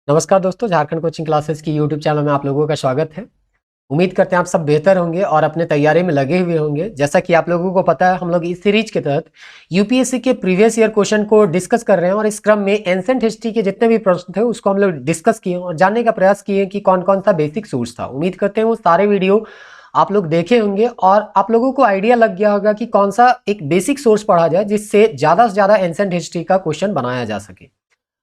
नमस्कार दोस्तों, Jharkhand coaching classes की यूट्यूब चैनल में आप लोगों का स्वागत है। उम्मीद करते हैं आप सब बेहतर होंगे और अपने तैयारी में लगे हुए होंगे। जैसा कि आप लोगों को पता है, हम लोग इस सीरीज के तहत यूपीएससी के प्रीवियस ईयर क्वेश्चन को डिस्कस कर रहे हैं और इस क्रम में एंसेंट हिस्ट्री के जितने भी प्रश्न थे उसको हम लोग डिस्कस किए और जानने का प्रयास किए कि कौन कौन सा बेसिक सोर्स था। उम्मीद करते हैं वो सारे वीडियो आप लोग देखे होंगे और आप लोगों को आइडिया लग गया होगा कि कौन सा एक बेसिक सोर्स पढ़ा जाए जिससे ज़्यादा से ज़्यादा एंसेंट हिस्ट्री का क्वेश्चन बनाया जा सके।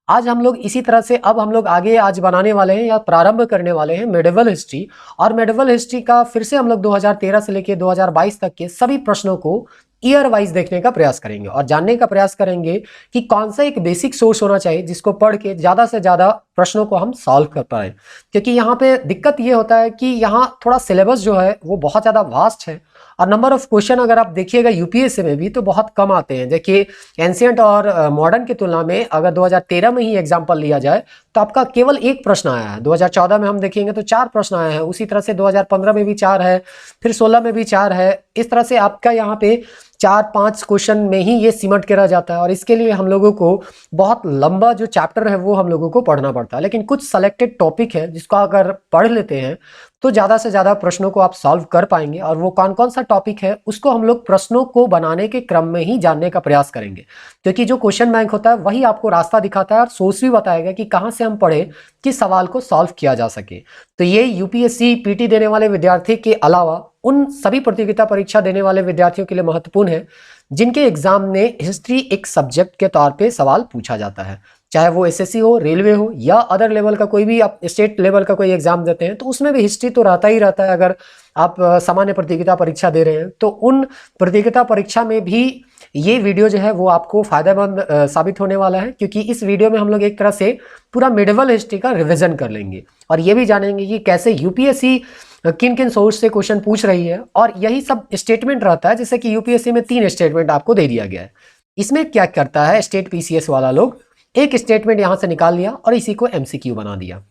आज हम लोग इसी तरह से अब हम लोग आगे आज बनाने वाले हैं या प्रारंभ करने वाले हैं मेडिवल हिस्ट्री। और मेडिवल हिस्ट्री का फिर से हम लोग 2013 से लेकर 2022 तक के सभी प्रश्नों को ईयर वाइज देखने का प्रयास करेंगे और जानने का प्रयास करेंगे कि कौन सा एक बेसिक सोर्स होना चाहिए जिसको पढ़ के ज़्यादा से ज़्यादा प्रश्नों को हम सॉल्व कर पाए। क्योंकि यहाँ पे दिक्कत ये होता है कि यहाँ थोड़ा सिलेबस जो है वो बहुत ज़्यादा वास्ट है और नंबर ऑफ क्वेश्चन अगर आप देखिएगा यूपीएससी में भी तो बहुत कम आते हैं। देखिए, एंशियंट और मॉडर्न की तुलना में अगर 2013 में ही एग्जाम्पल लिया जाए तो आपका केवल एक प्रश्न आया है। 2014 में हम देखेंगे तो 4 प्रश्न आए हैं, उसी तरह से 2015 में भी 4 है, फिर 16 में भी 4 है। इस तरह से आपका यहाँ पे 4-5 क्वेश्चन में ही ये सिमट के रह जाता है और इसके लिए हम लोगों को बहुत लंबा जो चैप्टर है वो हम लोगों को पढ़ना पड़ता है। लेकिन कुछ सेलेक्टेड टॉपिक है जिसको अगर पढ़ लेते हैं तो ज़्यादा से ज़्यादा प्रश्नों को आप सॉल्व कर पाएंगे। और वो कौन कौन सा टॉपिक है उसको हम लोग प्रश्नों को बनाने के क्रम में ही जानने का प्रयास करेंगे। क्योंकि जो क्वेश्चन बैंक होता है वही आपको रास्ता दिखाता है और सोर्स भी बताएगा कि कहाँ से हम पढ़े कि सवाल को सॉल्व किया जा सके। तो ये यूपीएससी पीटी देने वाले विद्यार्थी के अलावा उन सभी प्रतियोगिता परीक्षा देने वाले विद्यार्थियों के लिए महत्वपूर्ण है जिनके एग्जाम में हिस्ट्री एक सब्जेक्ट के तौर पे सवाल पूछा जाता है। चाहे वो एसएससी हो, रेलवे हो या अदर लेवल का कोई भी आप स्टेट लेवल का कोई एग्जाम देते हैं तो उसमें भी हिस्ट्री तो रहता ही रहता है। अगर आप सामान्य प्रतियोगिता परीक्षा दे रहे हैं तो उन प्रतियोगिता परीक्षा में भी ये वीडियो जो है वो आपको फायदेमंद साबित होने वाला है। क्योंकि इस वीडियो में हम लोग एक तरह से पूरा मिडिवल हिस्ट्री का रिवीजन कर लेंगे और ये भी जानेंगे कि कैसे यूपीएससी किन किन सोर्स से क्वेश्चन पूछ रही है। और यही सब स्टेटमेंट रहता है, जैसे कि यूपीएससी में 3 स्टेटमेंट आपको दे दिया गया है। इसमें क्या करता है स्टेट पीसीएस वाला लोग, एक स्टेटमेंट यहां से निकाल लिया और इसी को एमसीक्यू बना दिया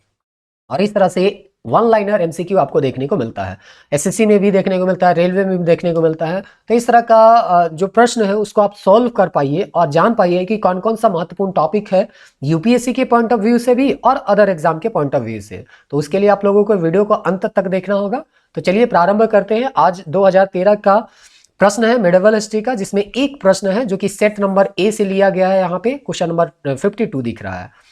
और इस तरह से वन लाइनर एमसीक्यू आपको देखने को मिलता है। एसएससी में भी देखने को मिलता है, रेलवे में भी देखने को मिलता है। तो इस तरह का जो प्रश्न है उसको आप सॉल्व कर पाइए और जान पाइए कि कौन कौन सा महत्वपूर्ण टॉपिक है यूपीएससी के पॉइंट ऑफ व्यू से भी और अदर एग्जाम के पॉइंट ऑफ व्यू से। तो उसके लिए आप लोगों को वीडियो को अंत तक देखना होगा। तो चलिए प्रारंभ करते हैं। आज 2013 का प्रश्न है मेडिवल हिस्ट्री का, जिसमें एक प्रश्न है जो कि सेट नंबर ए से लिया गया है। यहाँ पे क्वेश्चन नंबर 52 दिख रहा है।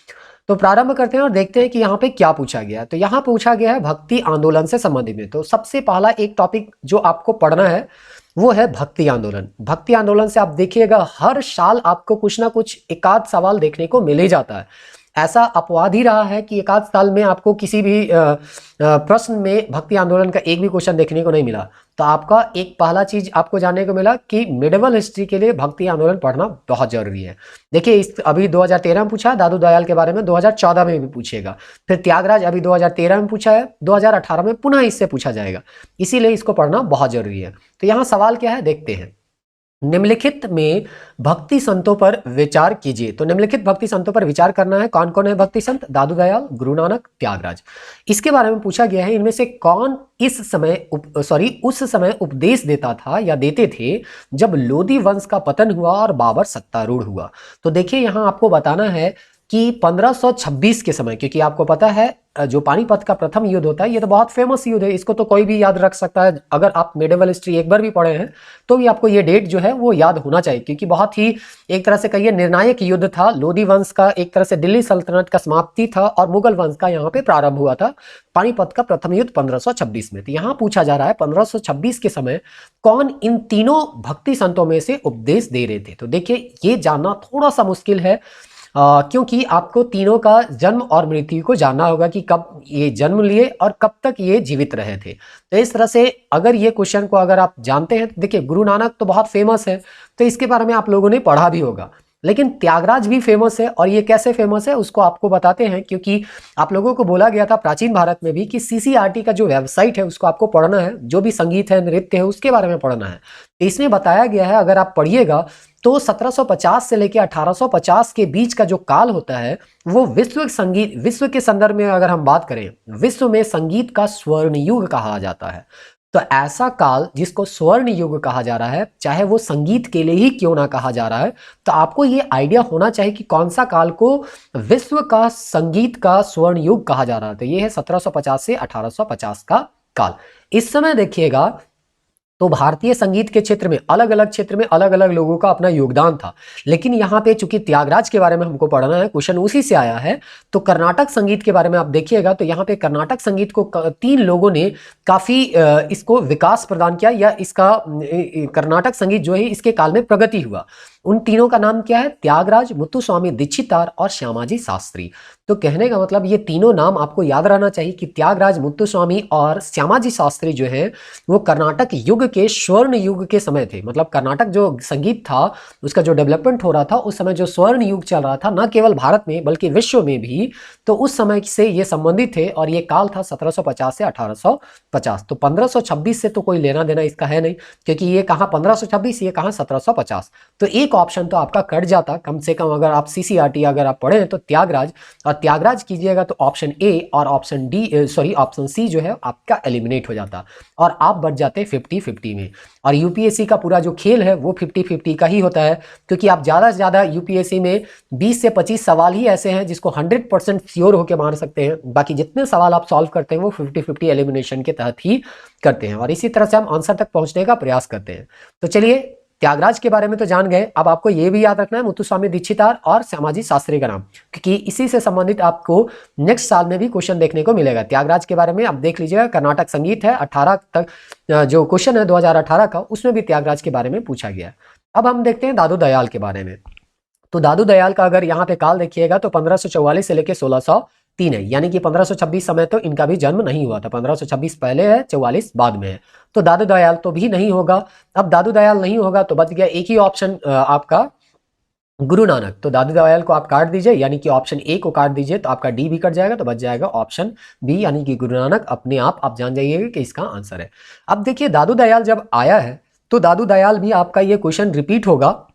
तो प्रारंभ करते हैं और देखते हैं कि यहाँ पे क्या पूछा गया है। तो यहाँ पूछा गया है भक्ति आंदोलन से संबंधित में। तो सबसे पहला एक टॉपिक जो आपको पढ़ना है वो है भक्ति आंदोलन। भक्ति आंदोलन से आप देखिएगा हर साल आपको कुछ ना कुछ एकाध सवाल देखने को मिल ही जाता है। ऐसा अपवाद ही रहा है कि एकाध साल में आपको किसी भी प्रश्न में भक्ति आंदोलन का एक भी क्वेश्चन देखने को नहीं मिला। तो आपका एक पहला चीज आपको जानने को मिला कि मिडिवल हिस्ट्री के लिए भक्ति आंदोलन पढ़ना बहुत जरूरी है। देखिए, इस अभी 2013 में पूछा है, दादू दयाल के बारे में 2014 में भी पूछेगा, फिर त्यागराज अभी 2013 में पूछा है, 2018 में पुनः इससे पूछा जाएगा। इसीलिए इसको पढ़ना बहुत जरूरी है। तो यहाँ सवाल क्या है देखते हैं। निम्नलिखित में भक्ति संतों पर विचार कीजिए। तो निम्नलिखित भक्ति संतों पर विचार करना है। कौन कौन है भक्ति संत? दादू दयाल, गुरु नानक, त्यागराज। इसके बारे में पूछा गया है इनमें से कौन उस समय उपदेश देता था या देते थे जब लोदी वंश का पतन हुआ और बाबर सत्तारूढ़ हुआ। तो देखिए, यहाँ आपको बताना है कि 1526 के समय, क्योंकि आपको पता है जो पानीपत का प्रथम युद्ध होता है ये तो बहुत फेमस युद्ध है, इसको तो कोई भी याद रख सकता है। अगर आप मेडिवल हिस्ट्री एक बार भी पढ़े हैं तो भी आपको ये डेट जो है वो याद होना चाहिए, क्योंकि बहुत ही एक तरह से कहिए निर्णायक युद्ध था। लोदी वंश का एक तरह से दिल्ली सल्तनत का समाप्ति था और मुगल वंश का यहाँ पे प्रारंभ हुआ था। पानीपत का प्रथम युद्ध 1526 में। तो यहाँ पूछा जा रहा है 1526 के समय कौन इन तीनों भक्ति संतों में से उपदेश दे रहे थे। तो देखिए, ये जानना थोड़ा सा मुश्किल है क्योंकि आपको तीनों का जन्म और मृत्यु को जानना होगा कि कब ये जन्म लिए और कब तक ये जीवित रहे थे। तो इस तरह से अगर ये क्वेश्चन को अगर आप जानते हैं तो देखिए, गुरु नानक तो बहुत फेमस है तो इसके बारे में आप लोगों ने पढ़ा भी होगा। लेकिन त्यागराज भी फेमस है और ये कैसे फेमस है उसको आपको बताते हैं, क्योंकि आप लोगों को बोला गया था प्राचीन भारत में भी कि सीसीआरटी का जो वेबसाइट है उसको आपको पढ़ना है, जो भी संगीत है, नृत्य है, उसके बारे में पढ़ना है। तो इसमें बताया गया है, अगर आप पढ़िएगा तो 1750 से लेकर 1850 के बीच का जो काल होता है वो विश्व के संदर्भ में अगर हम बात करें, विश्व में संगीत का स्वर्ण युग कहा जाता है। तो ऐसा काल जिसको स्वर्ण युग कहा जा रहा है, चाहे वो संगीत के लिए ही क्यों ना कहा जा रहा है, तो आपको ये आइडिया होना चाहिए कि कौन सा काल को विश्व का संगीत का स्वर्ण युग कहा जा रहा है। तो ये है 1750 से 1850 का काल। इस समय देखिएगा तो भारतीय संगीत के क्षेत्र में अलग अलग क्षेत्र में अलग अलग लोगों का अपना योगदान था, लेकिन यहाँ पे चूंकि त्यागराज के बारे में हमको पढ़ना है, क्वेश्चन उसी से आया है, तो कर्नाटक संगीत के बारे में आप देखिएगा तो यहाँ पे कर्नाटक संगीत को तीन लोगों ने काफी इसको विकास प्रदान किया, या इसका कर्नाटक संगीत जो है इसके काल में प्रगति हुआ। उन तीनों का नाम क्या है? त्यागराज, मुत्तुस्वामी दीक्षितार और श्यामाजी शास्त्री। तो कहने का मतलब ये तीनों नाम आपको याद रहना चाहिए कि त्यागराज, मुत्तुस्वामी और श्यामाजी शास्त्री जो है वो कर्नाटक युग के स्वर्ण युग के समय थे। मतलब कर्नाटक जो संगीत था उसका जो डेवलपमेंट हो रहा था उस समय जो स्वर्ण युग चल रहा था, न केवल भारत में बल्कि विश्व में भी, तो उस समय से ये संबंधित थे। और ये काल था 1750 से 1850। तो 1526 से तो कोई लेना देना इसका है नहीं, क्योंकि ये कहाँ 1526, ये कहाँ 1750। तो एक ऑप्शन तो आपका कट जाता कम से कम। अगर आप CCRT अगर आप पढ़े तो त्यागराज और त्यागराज कीजिएगा तो ऑप्शन ए और ऑप्शन डी ऑप्शन सी जो है आपका एलिमिनेट हो जाता और आप बच जाते 50-50 में। और यूपीएससी का पूरा जो खेल है वो 50-50 का ही होता है, क्योंकि आप ज़्यादा से ज़्यादा यूपीएससी में 20 से 25 सवाल ही ऐसे हैं जिसको 100% श्योर होकर मार सकते हैं। बाकी जितने सवाल आप सॉल्व करते हैं वो 50-50 एलिमिनेशन के तहत ही करते हैं, और इसी तरह से हम आंसर तक पहुंचने का प्रयास करते हैं। तो चलिए, त्यागराज के बारे में तो जान गए, अब आपको यह भी याद रखना है मुत्तुस्वामी दीक्षितार और श्यामाजी शास्त्री का नाम, क्योंकि इसी से संबंधित आपको नेक्स्ट साल में भी क्वेश्चन देखने को मिलेगा। त्यागराज के बारे में आप देख लीजिएगा, कर्नाटक संगीत है 18 तक जो क्वेश्चन है 2018 का, उसमें भी त्यागराज के बारे में पूछा गया। अब हम देखते हैं दादू दयाल के बारे में। तो दादू दयाल का अगर यहाँ पे काल देखिएगा तो 1544 से लेकर 1603 है, यानी कि 1526 समय तो इनका भी जन्म नहीं हुआ था। 1526 पहले है, 44 बाद में है। तो दादू दयाल तो भी नहीं होगा। अब दादू दयाल नहीं होगा तो बच गया एक ही ऑप्शन आपका गुरु नानक। तो दादू दयाल को आप काट दीजिए, यानी कि ऑप्शन ए को काट दीजिए तो आपका डी भी कट जाएगा, तो बच जाएगा ऑप्शन बी, यानी कि गुरु नानक। अपने आप जान जाइएगा कि इसका आंसर है। अब देखिए, दादू दयाल जब आया है तो दादू दयाल भी आपका ये क्वेश्चन रिपीट होगा,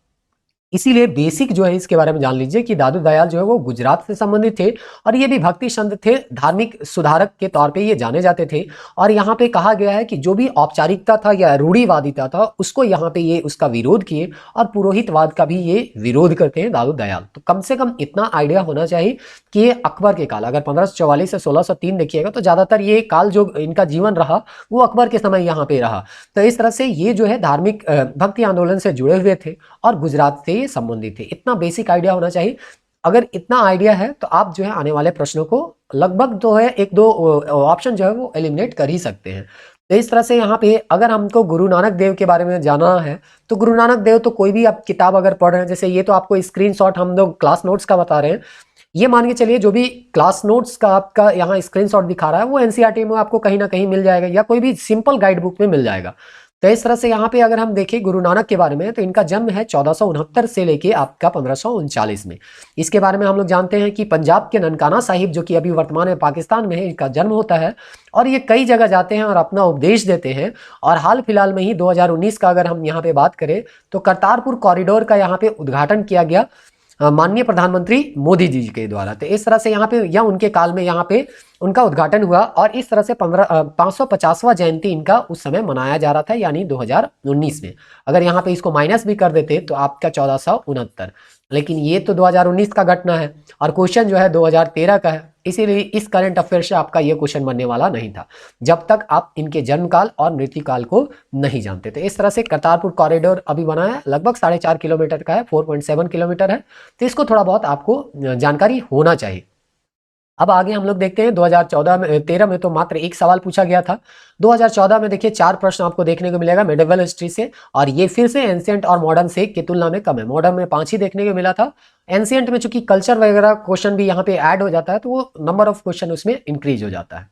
इसीलिए बेसिक जो है इसके बारे में जान लीजिए कि दादू दयाल जो है वो गुजरात से संबंधित थे और ये भी भक्ति संत थे, धार्मिक सुधारक के तौर पे ये जाने जाते थे। और यहाँ पे कहा गया है कि जो भी औपचारिकता था या रूढ़िवादिता था उसको यहाँ पे ये उसका विरोध किए, और पुरोहितवाद का भी ये विरोध करते हैं दादू दयाल। तो कम से कम इतना आइडिया होना चाहिए कि ये अकबर के काल, अगर 1544 से 1603 देखिएगा तो ज्यादातर ये काल जो इनका जीवन रहा वो अकबर के समय यहाँ पे रहा। तो इस तरह से ये जो है धार्मिक भक्ति आंदोलन से जुड़े हुए थे और गुजरात से संबंधित है। इतना बेसिक आइडिया होना चाहिए। अगर इतना आइडिया है तो आप जो है आने वाले प्रश्नों को लगभग जो है एक दो ऑप्शन जो है वो एलिमिनेट कर ही सकते हैं। तो इस तरह से यहाँ पे अगर हमको गुरु नानक देव के बारे में जानना है तो गुरु नानक देव तो कोई भी आप किताब अगर पढ़ रहे हैं, जैसे ये तो आपको स्क्रीनशॉट हम लोग क्लास नोट्स का बता रहे हैं, ये मान के चलिए जो भी क्लास नोट्स का आपका यहाँ स्क्रीनशॉट दिखा रहा है वो एनसीईआरटी में आपको कहीं ना कहीं मिल जाएगा या कोई भी सिंपल गाइड बुक में मिल जाएगा। तो इस तरह से यहाँ पे अगर हम देखें गुरु नानक के बारे में तो इनका जन्म है 1469 से लेके आपका 1539 में। इसके बारे में हम लोग जानते हैं कि पंजाब के ननकाना साहिब जो कि अभी वर्तमान में पाकिस्तान में है, इनका जन्म होता है और ये कई जगह जाते हैं और अपना उपदेश देते हैं। और हाल फिलहाल में ही 2019 का अगर हम यहाँ पे बात करें तो करतारपुर कॉरिडोर का यहाँ पे उद्घाटन किया गया माननीय प्रधानमंत्री मोदी जी के द्वारा। तो इस तरह से यहाँ पे या उनके काल में यहाँ पे उनका उद्घाटन हुआ और इस तरह से 550वां जयंती इनका उस समय मनाया जा रहा था, यानी 2019 में। अगर यहाँ पे इसको माइनस भी कर देते तो आपका 1469, लेकिन ये तो 2019 का घटना है और क्वेश्चन जो है 2013 का है, इसीलिए इस करंट अफेयर से आपका ये क्वेश्चन बनने वाला नहीं था जब तक आप इनके जन्म काल और मृत्यु काल को नहीं जानते। तो इस तरह से करतारपुर कॉरिडोर अभी बना है, लगभग 4.5 किलोमीटर का है, 4.7 किलोमीटर है। तो इसको थोड़ा बहुत आपको जानकारी होना चाहिए। अब आगे हम लोग देखते हैं 2013 में तो मात्र एक सवाल पूछा गया था। 2014 में देखिए 4 प्रश्न आपको देखने को मिलेगा मेडिवल हिस्ट्री से, और ये फिर से एंशिएंट और मॉडर्न से की तुलना में कम है। मॉडर्न में 5 ही देखने को मिला था। एंशिएंट में चूंकि कल्चर वगैरह क्वेश्चन भी यहाँ पे ऐड हो जाता है तो वो नंबर ऑफ क्वेश्चन उसमें इंक्रीज हो जाता है।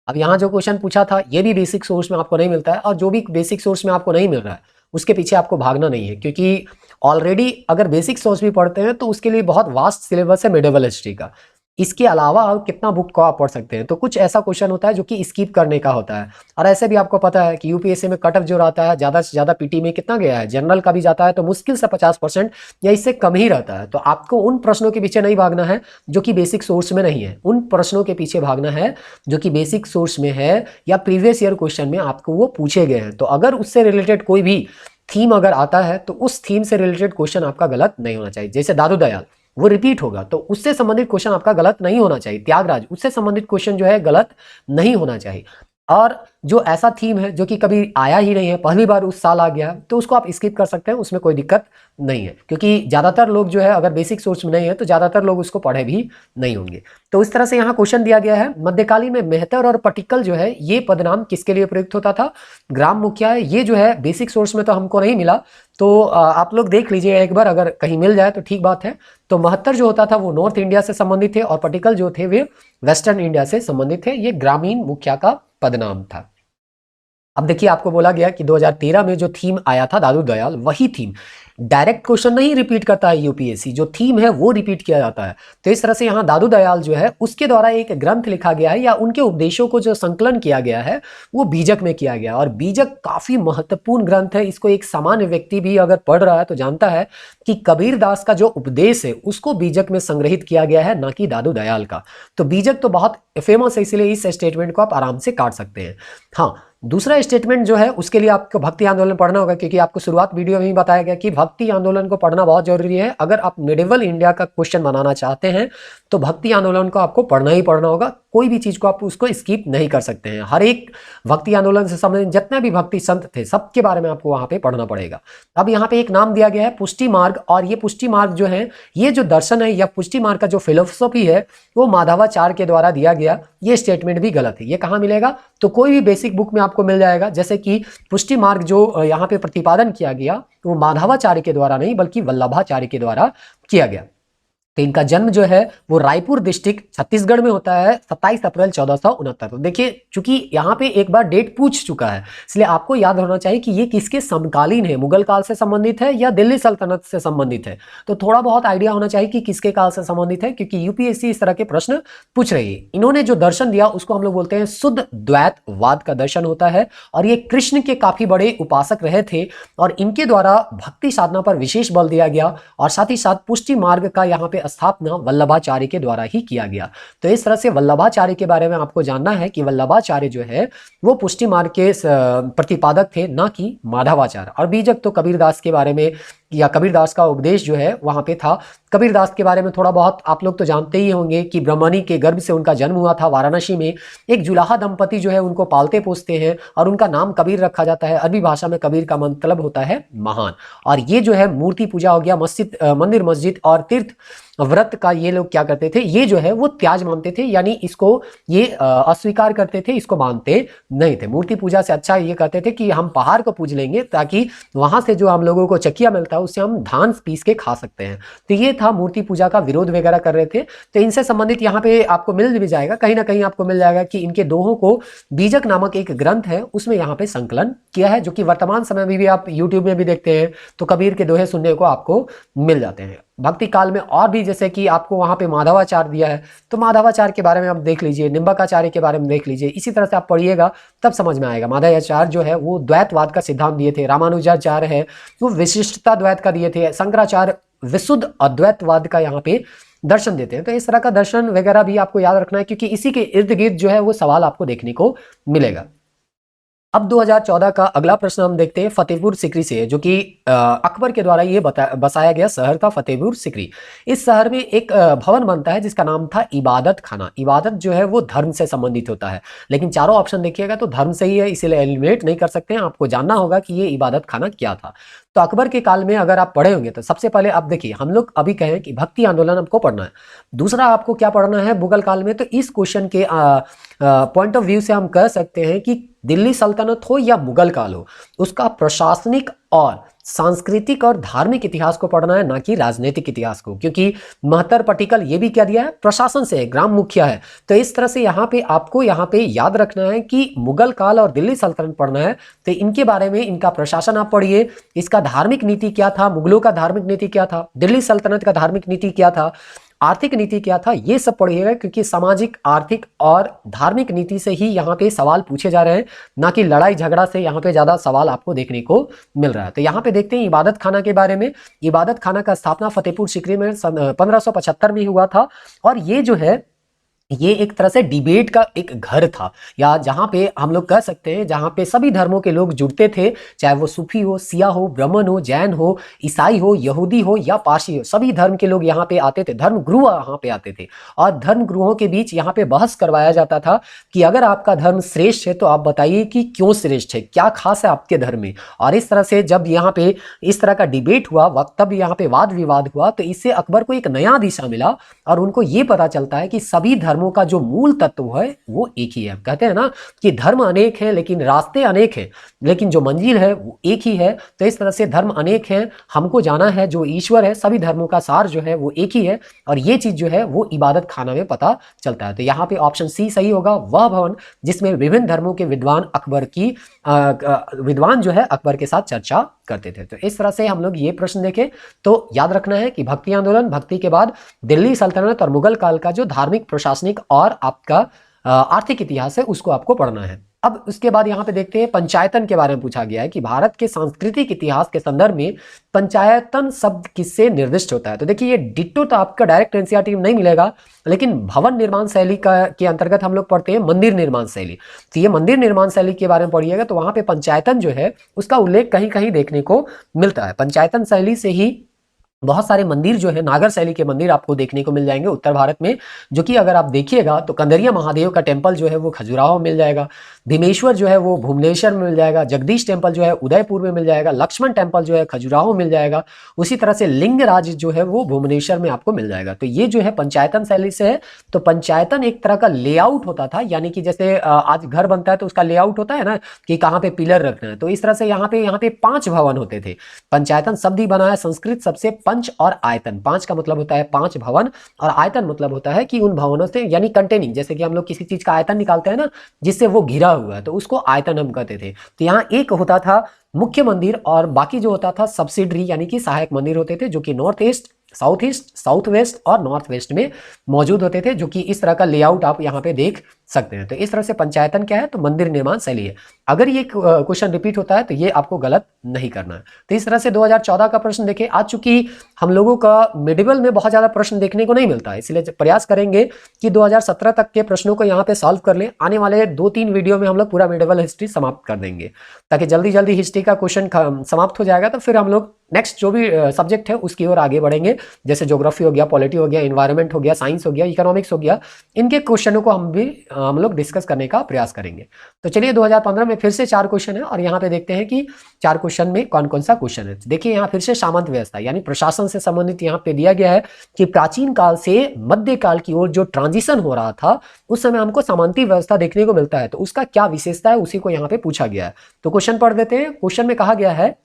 अब यहाँ जो क्वेश्चन पूछा था ये भी बेसिक सोर्स में आपको नहीं मिलता है, और जो भी बेसिक सोर्स में आपको नहीं मिल रहा है उसके पीछे आपको भागना नहीं है, क्योंकि ऑलरेडी अगर बेसिक सोर्स भी पढ़ते हैं तो उसके लिए बहुत वास्ट सिलेबस है मेडिवल हिस्ट्री का। इसके अलावा आप कितना बुक को आप पढ़ सकते हैं। तो कुछ ऐसा क्वेश्चन होता है जो कि स्किप करने का होता है। और ऐसे भी आपको पता है कि यूपीएससी में कट ऑफ जो रहता है ज़्यादा से ज़्यादा पीटी में कितना गया है, जनरल का भी जाता है तो मुश्किल से 50% या इससे कम ही रहता है। तो आपको उन प्रश्नों के पीछे नहीं भागना है जो कि बेसिक सोर्स में नहीं है, उन प्रश्नों के पीछे भागना है जो कि बेसिक सोर्स में है या प्रीवियस ईयर क्वेश्चन में आपको वो पूछे गए हैं। तो अगर उससे रिलेटेड कोई भी थीम अगर आता है तो उस थीम से रिलेटेड क्वेश्चन आपका गलत नहीं होना चाहिए। जैसे दादू दयाल वो रिपीट होगा तो उससे संबंधित क्वेश्चन आपका गलत नहीं होना चाहिए। त्यागराज उससे संबंधित क्वेश्चन जो है गलत नहीं होना चाहिए। और जो ऐसा थीम है जो कि कभी आया ही नहीं है, पहली बार उस साल आ गया, तो उसको आप स्किप कर सकते हैं, उसमें कोई दिक्कत नहीं है। क्योंकि ज़्यादातर लोग जो है अगर बेसिक सोर्स में नहीं है तो ज़्यादातर लोग उसको पढ़े भी नहीं होंगे। तो इस तरह से यहाँ क्वेश्चन दिया गया है, मध्यकालीन में मेहतर और पटिकल जो है ये पदनाम किसके लिए प्रयुक्त होता था? ग्राम मुखिया है। ये जो है बेसिक सोर्स में तो हमको नहीं मिला, तो आप लोग देख लीजिए एक बार, अगर कहीं मिल जाए तो ठीक बात है। तो महत्तर जो होता था वो नॉर्थ इंडिया से संबंधित थे और पटिकल जो थे वे वेस्टर्न इंडिया से संबंधित थे। ये ग्रामीण मुखिया का पदनाम था। अब देखिए आपको बोला गया कि 2013 में जो थीम आया था दादू दयाल, वही थीम डायरेक्ट क्वेश्चन नहीं रिपीट करता है यूपीएससी, जो थीम है वो रिपीट किया जाता है। तो इस तरह से यहाँ दादू दयाल जो है उसके द्वारा एक ग्रंथ लिखा गया है या उनके उपदेशों को जो संकलन किया गया है वो बीजक में किया गया। और बीजक काफी महत्वपूर्ण ग्रंथ है, इसको एक सामान्य व्यक्ति भी अगर पढ़ रहा है तो जानता है कि कबीर दास का जो उपदेश है उसको बीजक में संग्रहित किया गया है, ना कि दादू दयाल का। तो बीजक तो बहुत फेमस है, इसलिए इस स्टेटमेंट को आप आराम से काट सकते हैं। हाँ, दूसरा स्टेटमेंट जो है उसके लिए आपको भक्ति आंदोलन पढ़ना होगा, क्योंकि आपको शुरुआत वीडियो में ही बताया गया कि भक्ति आंदोलन को पढ़ना बहुत जरूरी है। अगर आप मिडिवल इंडिया का क्वेश्चन बनाना चाहते हैं तो भक्ति आंदोलन को आपको पढ़ना ही पढ़ना होगा, कोई भी चीज को आप उसको स्किप नहीं कर सकते हैं। हर एक भक्ति आंदोलन से संबंधित जितने भी भक्ति संत थे सबके बारे में आपको वहां पे पढ़ना पड़ेगा। अब यहाँ पे एक नाम दिया गया है पुष्टि मार्ग, और ये पुष्टि मार्ग जो है, ये जो दर्शन है या पुष्टि मार्ग का जो फिलोसफी है वो माधवाचार्य के द्वारा दिया गया। ये स्टेटमेंट भी गलत है। ये कहाँ मिलेगा? तो कोई भी बेसिक बुक में आपको मिल जाएगा। जैसे कि पुष्टि मार्ग जो यहाँ पे प्रतिपादन किया गया वो माधवाचार्य के द्वारा नहीं बल्कि वल्लभाचार्य के द्वारा किया गया। तो इनका जन्म जो है वो रायपुर डिस्ट्रिक्ट छत्तीसगढ़ में होता है 27 अप्रैल 1469। तो देखिए चूंकि यहाँ पे एक बार डेट पूछ चुका है इसलिए आपको याद होना चाहिए कि ये किसके समकालीन है, मुगल काल से संबंधित है या दिल्ली सल्तनत से संबंधित है। तो थोड़ा बहुत आइडिया होना चाहिए कि किसके काल से संबंधित है, क्योंकि यूपीएससी इस तरह के प्रश्न पूछ रही है। इन्होंने जो दर्शन दिया उसको हम लोग बोलते हैं शुद्ध द्वैतवाद का दर्शन होता है, और ये कृष्ण के काफी बड़े उपासक रहे थे और इनके द्वारा भक्ति साधना पर विशेष बल दिया गया। और साथ ही साथ पुष्टि मार्ग का यहाँ पे स्थापना वल्लभाचार्य के द्वारा ही किया गया। तो इस तरह से वल्लभाचार्य के बारे में आपको जानना है कि वल्लभाचार्य जो है वो पुष्टि मार्ग के प्रतिपादक थे, ना कि माधवाचार्य। और बीजक तो कबीरदास के बारे में या कबीरदास का उपदेश जो है वहां पे था। कबीरदास के बारे में थोड़ा बहुत आप लोग तो जानते ही होंगे कि ब्रह्मणी के गर्भ से उनका जन्म हुआ था वाराणसी में। एक जुलाहा दंपति जो है उनको पालते पोसते हैं और उनका नाम कबीर रखा जाता है। अरबी भाषा में कबीर का मतलब होता है महान। और ये जो है मूर्ति पूजा हो गया, मस्जिद मंदिर मस्जिद और तीर्थ व्रत का ये लोग क्या करते थे, ये जो है वो त्याज मानते थे, यानी इसको ये अस्वीकार करते थे, इसको मानते नहीं थे। मूर्ति पूजा से अच्छा ये कहते थे कि हम पहाड़ को पूज लेंगे ताकि वहां से जो हम लोगों को चकिया मिलता है उससे हम धान पीस के खा सकते हैं। तो ये था, मूर्ति पूजा का विरोध वगैरह कर रहे थे। तो इनसे संबंधित यहाँ पे आपको मिल भी जाएगा, कहीं ना कहीं आपको मिल जाएगा कि इनके दोहों को बीजक नामक एक ग्रंथ है उसमें यहाँ पे संकलन किया है, जो कि वर्तमान समय में भी आप यूट्यूब में भी देखते हैं तो कबीर के दोहे सुनने को आपको मिल जाते हैं। भक्ति काल में और भी जैसे कि आपको वहां पे माधवाचार्य दिया है तो माधवाचार्य के बारे में आप देख लीजिए, निम्बकाचार्य के बारे में देख लीजिए। इसी तरह से आप पढ़िएगा तब समझ में आएगा। माधवाचार्य जो है वो द्वैतवाद का सिद्धांत दिए थे, रामानुजाचार्य है वो विशिष्टता द्वैत का दिए थे, शंकराचार्य विशुद्ध अद्वैतवाद का यहाँ पे दर्शन देते हैं। तो इस तरह का दर्शन वगैरह भी आपको याद रखना है, क्योंकि इसी के इर्द गिर्द जो है वो सवाल आपको देखने को मिलेगा। अब 2014 का अगला प्रश्न हम देखते हैं फतेहपुर सिकरी से, जो कि अकबर के द्वारा ये बसाया गया शहर था फतेहपुर सिकरी। इस शहर में एक भवन बनता है जिसका नाम था इबादत खाना। इबादत जो है वो धर्म से संबंधित होता है, लेकिन चारों ऑप्शन देखिएगा तो धर्म से ही है, इसीलिए एलिमिनेट नहीं कर सकते हैं। आपको जानना होगा कि ये इबादत खाना क्या था। तो अकबर के काल में अगर आप पढ़े होंगे तो सबसे पहले आप देखिए, हम लोग अभी कहें कि भक्ति आंदोलन आपको पढ़ना है, दूसरा आपको क्या पढ़ना है मुगल काल में। तो इस क्वेश्चन के पॉइंट ऑफ व्यू से हम कह सकते हैं कि दिल्ली सल्तनत हो या मुगल काल हो, उसका प्रशासनिक और सांस्कृतिक और धार्मिक इतिहास को पढ़ना है, ना कि राजनीतिक इतिहास को। क्योंकि महत्तर पटिकल ये भी क्या दिया है, प्रशासन से है, ग्राम मुखिया है। तो इस तरह से यहाँ पे आपको यहाँ पे याद रखना है कि मुगल काल और दिल्ली सल्तनत पढ़ना है तो इनके बारे में, इनका प्रशासन आप पढ़िए, इसका धार्मिक नीति क्या था, मुगलों का धार्मिक नीति क्या था, दिल्ली सल्तनत का धार्मिक नीति क्या था, आर्थिक नीति क्या था, ये सब पढ़िएगा, क्योंकि सामाजिक, आर्थिक और धार्मिक नीति से ही यहाँ पे सवाल पूछे जा रहे हैं, ना कि लड़ाई झगड़ा से यहाँ पे ज्यादा सवाल आपको देखने को मिल रहा है। तो यहाँ पे देखते हैं इबादत खाना के बारे में। इबादत खाना का स्थापना फतेहपुर सीकरी में 1575 में हुआ था, और ये जो है ये एक तरह से डिबेट का एक घर था, या जहां पे हम लोग कह सकते हैं जहां पे सभी धर्मों के लोग जुड़ते थे, चाहे वो सूफी हो, सिया हो, ब्राह्मण हो, जैन हो, ईसाई हो, यहूदी हो या पारसी हो, सभी धर्म के लोग यहाँ पे आते थे, धर्म गुरु यहाँ पे आते थे, और धर्म गुरुओं के बीच यहाँ पे बहस करवाया जाता था कि अगर आपका धर्म श्रेष्ठ है तो आप बताइए कि क्यों श्रेष्ठ है, क्या खास है आपके धर्म में। और इस तरह से जब यहाँ पे इस तरह का डिबेट हुआ, तब यहाँ पे वाद विवाद हुआ, तो इससे अकबर को एक नया दिशा मिला, और उनको ये पता चलता है कि सभी धर्मों का जो मूल तत्व है वो एक ही है। कहते हैं ना कि धर्म अनेक हैं लेकिन रास्ते अनेक हैं, लेकिन जो मंजिल है वो एक ही है। तो इस तरह से धर्म अनेक हैं, हमको जाना है जो ईश्वर है, सभी धर्मों का सार जो है वो एक ही है, और ये चीज जो है वो इबादत खाना में पता चलता है। तो यहाँ पे ऑप्शन सी सही होगा, वह भवन जिसमें विभिन्न धर्मों के विद्वान जो है अकबर के साथ चर्चा करते थे। तो इस तरह से हम लोग ये प्रश्न देखें तो याद रखना है कि भक्ति आंदोलन, भक्ति के बाद दिल्ली सल्तनत और मुगल काल का जो धार्मिक, प्रशासनिक और आपका आर्थिक इतिहास है उसको आपको पढ़ना है। अब उसके बाद यहाँ पे देखते हैं पंचायतन के बारे में पूछा गया है कि भारत के सांस्कृतिक इतिहास के संदर्भ में पंचायतन शब्द किससे निर्दिष्ट होता है। तो देखिए ये डिट्टो तो आपका डायरेक्ट एनसीईआरटी में नहीं मिलेगा, लेकिन भवन निर्माण शैली का के अंतर्गत हम लोग पढ़ते हैं मंदिर निर्माण शैली। तो ये मंदिर निर्माण शैली के बारे में पढ़िएगा तो वहां पे पंचायतन जो है उसका उल्लेख कहीं कहीं देखने को मिलता है। पंचायतन शैली से ही बहुत सारे मंदिर जो है नागर शैली के मंदिर आपको देखने को मिल जाएंगे उत्तर भारत में, जो कि अगर आप देखिएगा तो कंदरिया महादेव का टेम्पल जो है वो खजुराहो में मिल जाएगा, भीमेश्वर जो है वो भुवनेश्वर में मिल जाएगा, जगदीश टेम्पल जो है उदयपुर में मिल जाएगा, लक्ष्मण टेम्पल जो है खजुराहो में मिल जाएगा, उसी तरह से लिंगराज जो है वो भुवनेश्वर में आपको मिल जाएगा। तो ये जो है पंचायतन शैली से है। तो पंचायतन एक तरह का लेआउट होता था, यानी कि जैसे आज घर बनता है तो उसका लेआउट होता है ना कि कहाँ पे पिलर रखना है, तो इस तरह से यहाँ पे 5 भवन होते थे। पंचायतन शब्द ही बना है संस्कृत सबसे पंच और आयतन। 5 का मतलब होता है 5 भवन, और आयतन मतलब होता है कि उन भवनों से यानी कंटेनिंग, जैसे कि हम लोग किसी चीज का आयतन निकालते हैं ना जिससे वो घिरा हुआ है, तो उसको आयतन हम कहते थे। तो यहाँ एक होता था मुख्य मंदिर, और बाकी जो होता था सब्सिडरी यानी कि सहायक मंदिर होते थे, जो कि नॉर्थ ईस्ट, साउथ वेस्ट और नॉर्थ वेस्ट में मौजूद होते थे, जो कि इस तरह का लेआउट आप यहाँ पे देख सकते हैं। तो इस तरह से पंचायतन क्या है, तो मंदिर निर्माण शैली है। अगर ये क्वेश्चन रिपीट होता है तो ये आपको गलत नहीं करना है। तो इस तरह से 2014 का प्रश्न देखें। आज चूंकि हम लोगों का मिडिवल में बहुत ज्यादा प्रश्न देखने को नहीं मिलता है, इसलिए प्रयास करेंगे कि 2017 तक के प्रश्नों को यहाँ पे सॉल्व कर लें। आने वाले 2-3 वीडियो में हम लोग पूरा मिडिवल हिस्ट्री समाप्त कर देंगे, ताकि जल्दी जल्दी हिस्ट्री का क्वेश्चन समाप्त हो जाएगा। तो फिर हम लोग नेक्स्ट जो भी सब्जेक्ट है उसकी ओर आगे बढ़ेंगे, जैसे ज्योग्राफी हो गया, पॉलिटी हो गया, इन्वायरमेंट हो गया, साइंस हो गया, इकोनॉमिक्स हो गया, इनके क्वेश्चनों को हम लोग डिस्कस करने का प्रयास करेंगे। तो चलिए 2015 में फिर से 4 क्वेश्चन है, और यहाँ पे देखते हैं कि 4 क्वेश्चन में कौन कौन सा क्वेश्चन है। देखिए यहाँ फिर से सामंत व्यवस्था यानी प्रशासन से संबंधित यहाँ पे दिया गया है कि प्राचीन काल से मध्य काल की ओर जो ट्रांजिशन हो रहा था उस समय हमको सामंती व्यवस्था देखने को मिलता है, तो उसका क्या विशेषता है उसी को यहाँ पे पूछा गया है। तो क्वेश्चन पढ़ देते हैं। क्वेश्चन में कहा गया है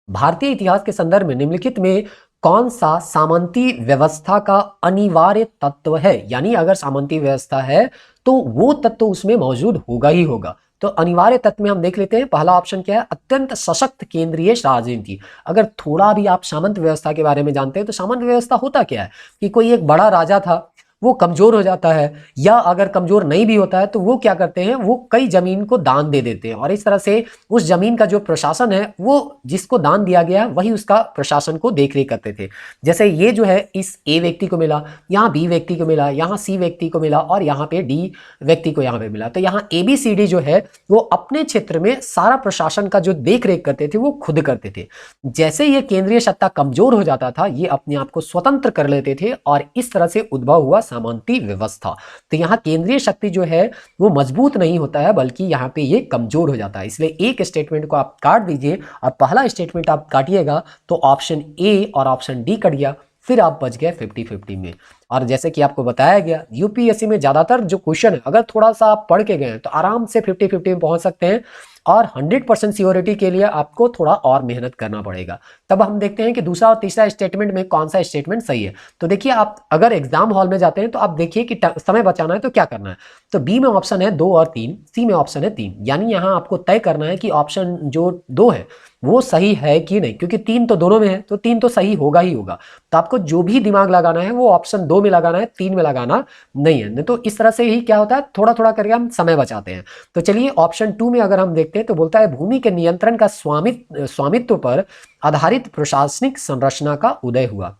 भारतीय इतिहास के संदर्भ में निम्नलिखित में कौन सा सामंती व्यवस्था का अनिवार्य तत्व है, यानी अगर सामंती व्यवस्था है तो वो तत्व उसमें मौजूद होगा ही होगा। तो अनिवार्य तत्व में हम देख लेते हैं। पहला ऑप्शन क्या है, अत्यंत सशक्त केंद्रीय राजनीति। अगर थोड़ा भी आप सामंत व्यवस्था के बारे में जानते हैं तो सामंत व्यवस्था होता क्या है कि कोई एक बड़ा राजा था, वो कमजोर हो जाता है, या अगर कमजोर नहीं भी होता है तो वो क्या करते हैं, वो कई जमीन को दान दे देते हैं, और इस तरह से उस जमीन का जो प्रशासन है वो जिसको दान दिया गया है वही उसका प्रशासन को देख रेख करते थे। जैसे ये जो है इस ए व्यक्ति को मिला, यहाँ बी व्यक्ति को मिला, यहाँ सी व्यक्ति को मिला, और यहाँ पे डी व्यक्ति को यहाँ पे मिला। तो यहाँ ABCD जो है वो अपने क्षेत्र में सारा प्रशासन का जो देख रेख करते थे वो खुद करते थे। जैसे ये केंद्रीय सत्ता कमजोर हो जाता था ये अपने आप को स्वतंत्र कर लेते थे, और इस तरह से उद्भव हुआ सामंती व्यवस्था। तो यहाँ केंद्रीय शक्ति जो है वो मजबूत नहीं होता है, बल्कि यहाँ पे ये कमजोर हो जाता है। इसलिए एक स्टेटमेंट को आप काट दीजिए, और पहला स्टेटमेंट आप काटिएगा तो ऑप्शन ए और ऑप्शन डी कट गया, फिर आप बच गए 50-50 में। और जैसे कि आपको बताया गया यूपीएससी में ज्यादातर जो क्वेश्चन है अगर थोड़ा सा आप पढ़ के गए तो आराम से 50-50 में पहुंच सकते हैं, और 100% सियोरिटी के लिए आपको थोड़ा और मेहनत करना पड़ेगा। तब हम देखते हैं कि दूसरा और तीसरा स्टेटमेंट में कौन सा स्टेटमेंट सही है। तो देखिए, आप अगर एग्जाम हॉल में जाते हैं तो आप देखिए कि समय बचाना है तो क्या करना है। तो बी में ऑप्शन है 2 और 3, सी में ऑप्शन है 3, यानी यहां आपको तय करना है कि ऑप्शन जो 2 है वो सही है कि नहीं, क्योंकि 3 तो दोनों में है तो 3 तो सही होगा ही होगा। तो आपको जो भी दिमाग लगाना है वो ऑप्शन 2 में लगाना है, 3 में लगाना नहीं है। नहीं तो इस तरह से ही क्या होता है, थोड़ा थोड़ा करके हम समय बचाते हैं। तो चलिए ऑप्शन 2 में अगर हम देखते हैं तो बोलता है भूमि के नियंत्रण का स्वामित्व पर आधारित प्रशासनिक संरचना का उदय हुआ।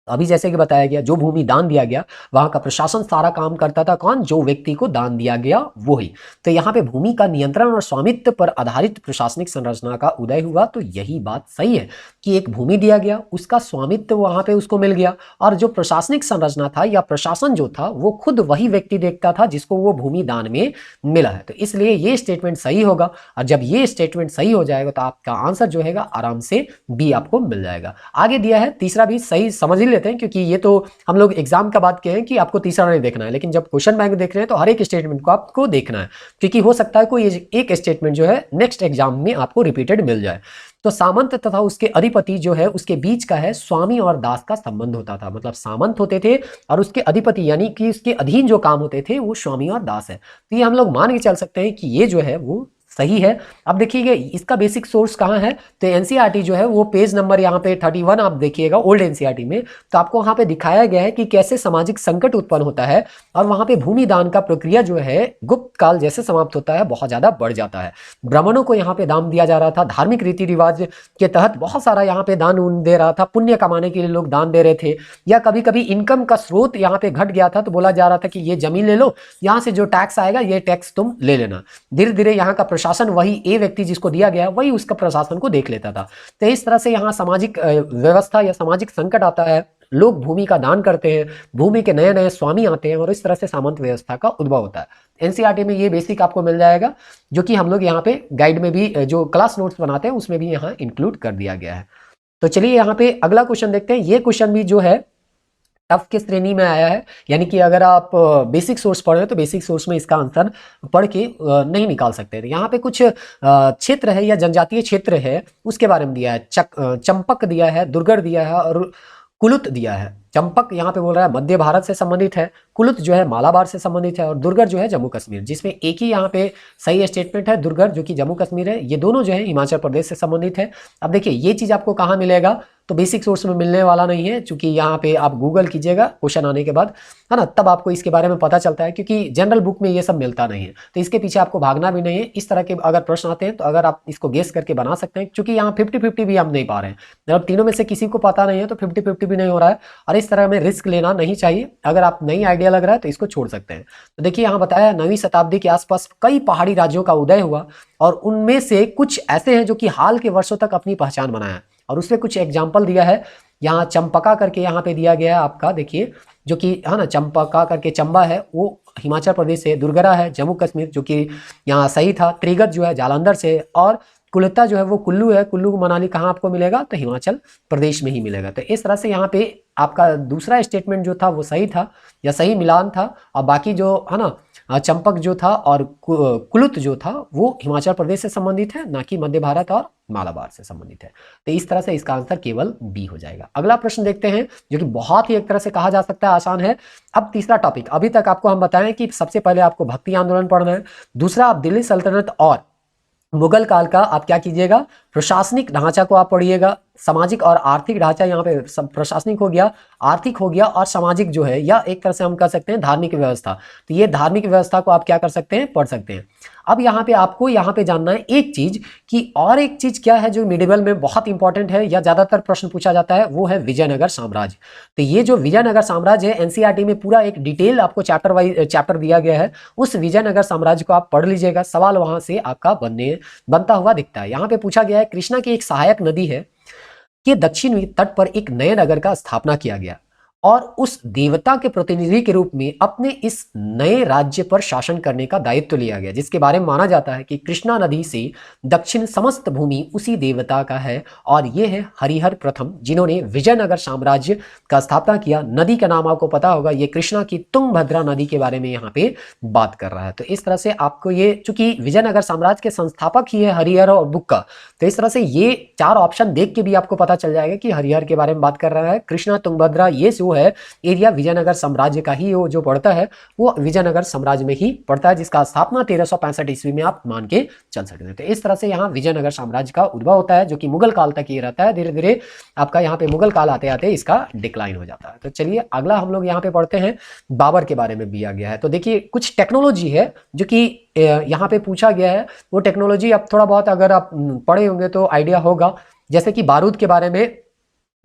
अभी जैसे कि बताया गया, जो भूमि दान दिया गया वहां का प्रशासन सारा काम करता था, कौन, जो व्यक्ति को दान दिया गया वो ही। तो यहाँ पे भूमि का नियंत्रण और स्वामित्व पर आधारित प्रशासनिक संरचना का उदय हुआ। तो यही बात सही है कि एक भूमि दिया गया, उसका स्वामित्व वहां पे उसको मिल गया, और जो प्रशासनिक संरचना था या प्रशासन जो था वो खुद वही व्यक्ति देखता था जिसको वो भूमि दान में मिला है। तो इसलिए ये स्टेटमेंट सही होगा, और जब ये स्टेटमेंट सही हो जाएगा तो आपका आंसर जो है आराम से बी आपको मिल जाएगा। आगे दिया है तीसरा भी सही समझ ही लेते हैं, क्योंकि ये तो हम लोग एग्जाम का बात कहें कि आपको तीसरा नहीं देखना है, लेकिन जब क्वेश्चन बैंक देख रहे हैं तो हर एक स्टेटमेंट को आपको देखना है, क्योंकि हो सकता है कोई एक स्टेटमेंट जो है नेक्स्ट एग्जाम में आपको रिपीटेड मिल जाए। तो सामंत तथा उसके अधिपति जो है उसके बीच का है स्वामी और दास का संबंध होता था, मतलब सामंत होते थे और उसके अधिपति यानी कि उसके अधीन जो काम होते थे वो स्वामी और दास है। तो ये हम लोग मान के चल सकते हैं कि ये जो है वो सही है। अब देखिएगा इसका बेसिक सोर्स कहाँ है, तो एनसीईआरटी जो है वो पेज नंबर यहाँ पे 31 आप देखिएगा ओल्ड एनसीईआरटी में, तो आपको वहाँ पे दिखाया गया है कि कैसे सामाजिक संकट उत्पन्न होता है, और वहाँ पे भूमि दान का प्रक्रिया जो है गुप्त काल जैसे समाप्त होता है बहुत ज्यादा बढ़ जाता है। ब्राह्मणों को यहाँ पे दान दिया जा रहा था, धार्मिक रीति रिवाज के तहत बहुत सारा यहाँ पे दान दे रहा था, पुण्य कमाने के लिए लोग दान दे रहे थे, या कभी कभी इनकम का स्रोत यहाँ पे घट गया था तो बोला जा रहा था कि ये जमीन ले लो, यहाँ से जो टैक्स आएगा ये टैक्स तुम ले लेना। धीरे धीरे यहाँ का प्रशासन वही ए व्यक्ति जिसको दिया गया वही उसका प्रशासन को देख लेता था। तो इस तरह से यहाँ सामाजिक व्यवस्था या सामाजिक संकट आता है, लोग भूमि का दान करते हैं, भूमि के नए नए स्वामी आते हैं, और इस तरह से सामंत व्यवस्था का उद्भव होता है। एनसीईआरटी में ये बेसिक आपको मिल जाएगा, जो कि हम लोग यहाँ पे गाइड में भी जो क्लास नोट्स बनाते हैं उसमें भी यहाँ इंक्लूड कर दिया गया है। तो चलिए यहाँ पे अगला क्वेश्चन देखते हैं। ये क्वेश्चन भी जो है टफ की श्रेणी में आया है, यानी कि अगर आप बेसिक सोर्स पढ़ रहे हैं तो बेसिक सोर्स में इसका आंसर पढ़ के नहीं निकाल सकते। तो यहाँ पे कुछ क्षेत्र है या जनजातीय क्षेत्र है उसके बारे में दिया है, चंपक दिया है, दुर्गढ़ दिया है और कुलुत दिया है। चंपक यहाँ पे बोल रहा है मध्य भारत से संबंधित है, कुलुत जो है मालाबार से संबंधित है, और दुर्गढ़ जो है जम्मू कश्मीर, जिसमें एक ही यहाँ पे सही स्टेटमेंट है दुर्गढ़ जो कि जम्मू कश्मीर है, ये दोनों जो है हिमाचल प्रदेश से संबंधित है। अब देखिए ये चीज आपको कहाँ मिलेगा, तो बेसिक सोर्स में मिलने वाला नहीं है, क्योंकि यहाँ पे आप गूगल कीजिएगा क्वेश्चन आने के बाद, है ना, तब आपको इसके बारे में पता चलता है, क्योंकि जनरल बुक में ये सब मिलता नहीं है। तो इसके पीछे आपको भागना भी नहीं है। इस तरह के अगर प्रश्न आते हैं तो अगर आप इसको गेस करके बना सकते हैं, क्योंकि यहाँ 50-50 भी हम नहीं पा रहे हैं, मतलब तीनों में से किसी को पता नहीं है तो 50-50 भी नहीं हो रहा है, और इस तरह में रिस्क लेना नहीं चाहिए। अगर आप नई आइडिया लग रहा है तो इसको छोड़ सकते हैं। तो देखिए यहाँ बताया 9वीं शताब्दी के आसपास कई पहाड़ी राज्यों का उदय हुआ, और उनमें से कुछ ऐसे हैं जो कि हाल के वर्षों तक अपनी पहचान बनाया, और उसमें कुछ एग्जाम्पल दिया है। यहाँ चंपका करके यहाँ पे दिया गया है आपका, देखिए, जो कि है ना, चंपका करके चंबा है वो हिमाचल प्रदेश से, दुर्गरा है जम्मू कश्मीर जो कि यहाँ सही था, त्रिगत जो है जालंधर से, और कुलता जो है वो कुल्लू है, कुल्लू मनाली कहाँ आपको मिलेगा, तो हिमाचल प्रदेश में ही मिलेगा। तो इस तरह से यहाँ पे आपका दूसरा स्टेटमेंट जो था वो सही था या सही मिलान था, और बाकी जो है ना चंपक जो था और कुलुत जो था वो हिमाचल प्रदेश से संबंधित है, ना कि मध्य भारत और मालाबार से संबंधित है। तो इस तरह से इसका आंसर केवल बी हो जाएगा। अगला प्रश्न देखते हैं, जो कि बहुत ही एक तरह से कहा जा सकता है आसान है। अब तीसरा टॉपिक, अभी तक आपको हम बताएं कि सबसे पहले आपको भक्ति आंदोलन पढ़ना है, दूसरा आप दिल्ली सल्तनत और मुगल काल का आप क्या कीजिएगा, प्रशासनिक ढांचा को आप पढ़िएगा, सामाजिक और आर्थिक ढांचा, यहाँ पे प्रशासनिक हो गया, आर्थिक हो गया, और सामाजिक जो है या एक तरह से हम कह सकते हैं धार्मिक व्यवस्था, तो ये धार्मिक व्यवस्था को आप क्या कर सकते हैं, पढ़ सकते हैं। अब यहाँ पे आपको यहाँ पे जानना है एक चीज कि, और एक चीज क्या है जो मिडिवल में बहुत इंपॉर्टेंट है या ज्यादातर प्रश्न पूछा जाता है, वो है विजयनगर साम्राज्य। तो ये जो विजयनगर साम्राज्य है एनसीईआरटी में पूरा एक डिटेल आपको चैप्टर वाइज चैप्टर दिया गया है, उस विजयनगर साम्राज्य को आप पढ़ लीजिएगा, सवाल वहां से आपका बनता हुआ दिखता है। यहाँ पे पूछा गया है कृष्णा की एक सहायक नदी है के दक्षिणी तट पर एक नए नगर का स्थापना किया गया, और उस देवता के प्रतिनिधि के रूप में अपने इस नए राज्य पर शासन करने का दायित्व लिया गया, जिसके बारे में माना जाता है कि कृष्णा नदी से दक्षिण समस्त भूमि उसी देवता का है। और ये है हरिहर प्रथम, जिन्होंने विजयनगर साम्राज्य का स्थापना किया। नदी का नाम आपको पता होगा, ये कृष्णा की तुंगभद्रा नदी के बारे में यहाँ पे बात कर रहा है। तो इस तरह से आपको ये, चूंकि विजयनगर साम्राज्य के संस्थापक ही है हरिहर और बुक्का, तो इस तरह से ये चार ऑप्शन देख के भी आपको पता चल जाएगा कि हरिहर के बारे में बात कर रहा है। कृष्णा तुंगभद्रा ये जो है एरिया विजयनगर साम्राज्य का ही जो पड़ता है, वो विजयनगर साम्राज्य में ही पड़ता है, जिसका स्थापना 1365 ईस्वी में आप मान के चल सकते हैं। तो इस तरह से यहाँ विजयनगर साम्राज्य का उद्भव होता है, जो कि मुगल काल तक ये रहता है। धीरे धीरे आपका यहाँ पे मुगल काल आते आते इसका डिक्लाइन हो जाता है। तो चलिए अगला हम लोग यहाँ पे पढ़ते हैं, बाबर के बारे में दिया गया है। तो देखिए कुछ टेक्नोलॉजी है जो कि यहाँ पे पूछा गया है, वो टेक्नोलॉजी आप थोड़ा बहुत अगर आप पढ़े होंगे तो आइडिया होगा। जैसे कि बारूद के बारे में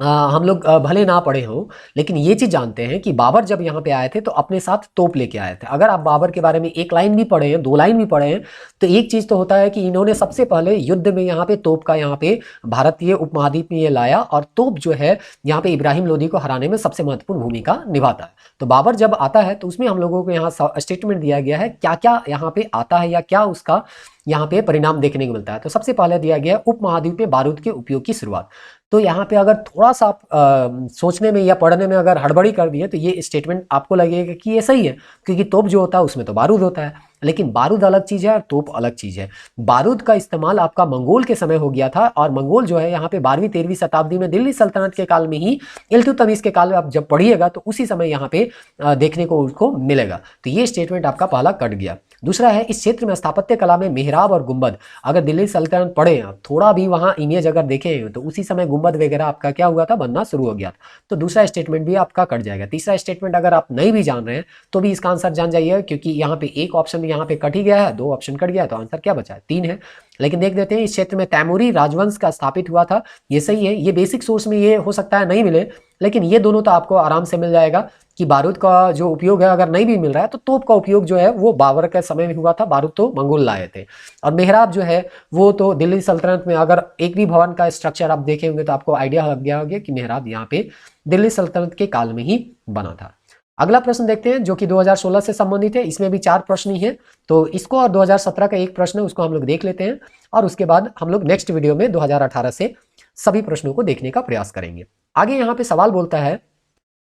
हम लोग भले ना पढ़े हो, लेकिन ये चीज जानते हैं कि बाबर जब यहाँ पे आए थे तो अपने साथ तोप लेके आए थे। अगर आप बाबर के बारे में एक लाइन भी पढ़े हैं, दो लाइन भी पढ़े हैं, तो एक चीज तो होता है कि इन्होंने सबसे पहले युद्ध में यहाँ पे तोप का यहाँ पे भारतीय उपमहाद्वीप में ये लाया, और तोप जो है यहाँ पे इब्राहिम लोदी को हराने में सबसे महत्वपूर्ण भूमिका निभाता है। तो बाबर जब आता है तो उसमें हम लोगों को यहाँ स्टेटमेंट दिया गया है क्या क्या यहाँ पे आता है या क्या उसका यहाँ पे परिणाम देखने को मिलता है। तो सबसे पहले दिया गया उपमहाद्वीप में बारूद के उपयोग की शुरुआत। तो यहाँ पे अगर थोड़ा सा आप सोचने में या पढ़ने में अगर हड़बड़ी कर दिए तो ये स्टेटमेंट आपको लगेगा कि ये सही है, क्योंकि तोप जो होता है उसमें तो बारूद होता है, लेकिन बारूद अलग चीज है और तोप अलग चीज है। बारूद का इस्तेमाल आपका मंगोल के समय हो गया था, और मंगोल जो है यहाँ पे 12वीं-13वीं शताब्दी में दिल्ली सल्तनत के काल में ही, इल्तुतमिश के काल में आप जब पढ़िएगा तो उसी समय यहाँ पे देखने को उसको मिलेगा। तो ये स्टेटमेंट आपका पहला कट गया। दूसरा है, इस क्षेत्र में स्थापत्य कला में मेहराब और गुंबद, अगर दिल्ली सल्तनत पढ़े आप थोड़ा भी वहाँ इमेज अगर देखें तो उसी समय गुंबद वगैरह आपका क्या हुआ था, बनना शुरू हो गया था। तो दूसरा स्टेटमेंट भी आपका कट जाएगा। तीसरा स्टेटमेंट अगर आप नहीं भी जान रहे हैं तो भी इसका आंसर जान जाइए, क्योंकि यहाँ पे एक ऑप्शन यहाँ पे कट ही गया है, दो ऑप्शन कट गया है, तो आंसर क्या बचा है, 3 है। लेकिन देख देते हैं, इस क्षेत्र में तैमूरी राजवंश का स्थापित हुआ था, ये सही है। ये बेसिक सोर्स में ये हो सकता है नहीं मिले, लेकिन ये दोनों तो आपको आराम से मिल जाएगा कि बारूद का जो उपयोग है अगर नहीं भी मिल रहा है तो तोप का उपयोग जो है वो बाबर के समय में हुआ था, बारूद तो मंगोल लाए थे। और मेहराब जो है वो तो दिल्ली सल्तनत में, अगर एक भी भवन का स्ट्रक्चर आप देखे होंगे तो आपको आइडिया लग गया होगा कि मेहराब यहाँ पे दिल्ली सल्तनत के काल में ही बना था। अगला प्रश्न देखते हैं जो कि 2016 से संबंधित है। इसमें भी 4 प्रश्न ही है, तो इसको और 2017 का एक प्रश्न है उसको हम लोग देख लेते हैं, और उसके बाद हम लोग नेक्स्ट वीडियो में 2018 से सभी प्रश्नों को देखने का प्रयास करेंगे। आगे यहाँ पे सवाल बोलता है,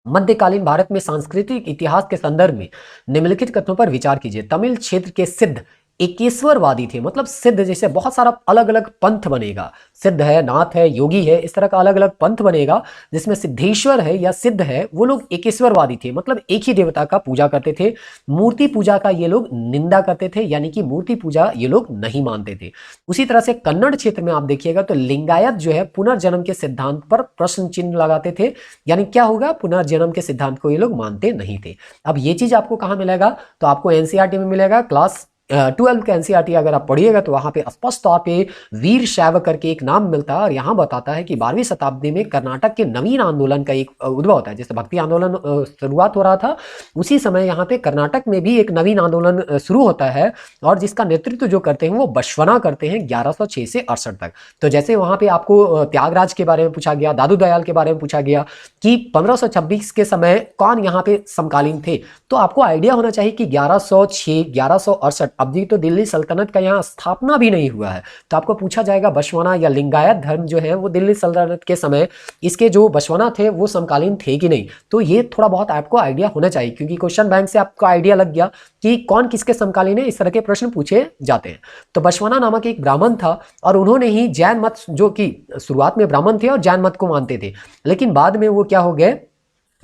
मध्यकालीन भारत में सांस्कृतिक इतिहास के संदर्भ में निम्नलिखित कथनों पर विचार कीजिए। तमिल क्षेत्र के सिद्ध एकेश्वरवादी थे, मतलब सिद्ध जैसे बहुत सारा अलग अलग पंथ बनेगा, सिद्ध है, नाथ है, योगी है, इस तरह का अलग अलग पंथ बनेगा जिसमें सिद्धेश्वर है या सिद्ध है, वो लोग एकेश्वरवादी थे, मतलब एक ही देवता का पूजा करते थे। मूर्ति पूजा का ये लोग निंदा करते थे, यानी कि मूर्ति पूजा ये लोग नहीं मानते थे। उसी तरह से कन्नड़ क्षेत्र में आप देखिएगा तो लिंगायत जो है पुनर्जन्म के सिद्धांत पर प्रश्न चिन्ह लगाते थे, यानी क्या होगा, पुनर्जन्म के सिद्धांत को ये लोग मानते नहीं थे। अब ये चीज आपको कहाँ मिलेगा, तो आपको एनसीईआरटी में मिलेगा। क्लास 12 का एनसीईआरटी अगर आप पढ़िएगा तो वहां पे स्पष्ट तौर पे वीर शैव करके एक नाम मिलता है, और यहाँ बताता है कि 12वीं शताब्दी में कर्नाटक के नवीन आंदोलन का एक उद्भव होता है। जैसे भक्ति आंदोलन शुरुआत हो रहा था, उसी समय यहाँ पे कर्नाटक में भी एक नवीन आंदोलन शुरू होता है, और जिसका नेतृत्व जो करते हैं वो बसवना करते हैं 1106 से 68 तक। तो जैसे वहां पे आपको त्यागराज के बारे में पूछा गया, दादू दयाल के बारे में पूछा गया कि 1526 के समय कौन यहाँ पे समकालीन थे, तो आपको आइडिया होना चाहिए कि 1106, 1168, अब जी तो दिल्ली सल्तनत का यहाँ स्थापना भी नहीं हुआ है, तो आपको पूछा जाएगा बसवना या लिंगायत धर्म जो है वो दिल्ली सल्तनत के समय इसके जो बसवना थे वो समकालीन थे कि नहीं। तो ये थोड़ा बहुत आपको आइडिया होना चाहिए, क्योंकि क्वेश्चन बैंक से आपको आइडिया लग गया कि कौन किसके समकालीन है, इस तरह के प्रश्न पूछे जाते हैं। तो बसवना नामक एक ब्राह्मण था, और उन्होंने ही जैन मत, जो कि शुरुआत में ब्राह्मण थे और जैन मत को मानते थे, लेकिन बाद में वो क्या हो गए,